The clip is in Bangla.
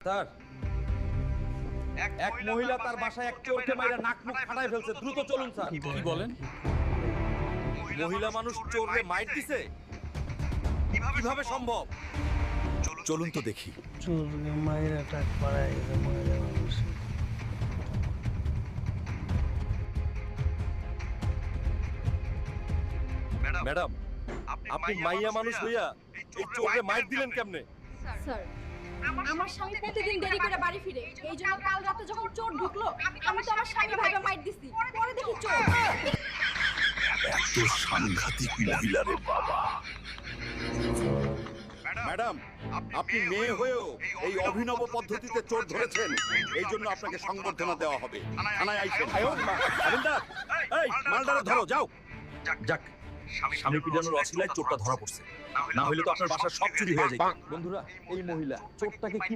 স্যার, এক মহিলা তার বাসায় এক চোরকে মাইরা নাক মুখ ফাটায় ফেলছে। দ্রুত চলুন স্যার। কি বলেন? মহিলা মানুষ চোররে মাইর দিছে? কিভাবে সম্ভব? চলুন তো দেখি। চোরকে মাইরা টাক পাড়ায় গেছে মহিলা মানুষ। ম্যাডাম, আপনি মাইয়া মানুষ হইয়া এই চোররে মাইর দিলেন কেমনে? স্যার, আমার স্বামী প্রতিদিন দেরি করে বাড়ি ফিরে, এই জন্য কাল রাতে যখন চোর ঢুকলো আমি তো আমার স্বামী ভাবে মাইর দিছি, পরে দেখি চোর। এত সাংঘাতিক মহিলা রে বাবা। ম্যাডাম, আপনি মেয়ে হয়েও এই অভিনব পদ্ধতিতে চোর ধরেছেন, এই জন্য আপনাকে সংবর্ধনা দেওয়া হবে। থানায় আইসেন। হাবিলদার, এই মালদারে ধরো, যাও। যাক, স্বামী পিটানোর অছিলায় চোরটা ধরা পড়ছে। না হইলে তো আপনার বাসার সব চুরি হয়ে যেত। বন্ধুরা, এই মহিলা চোরটাকে কি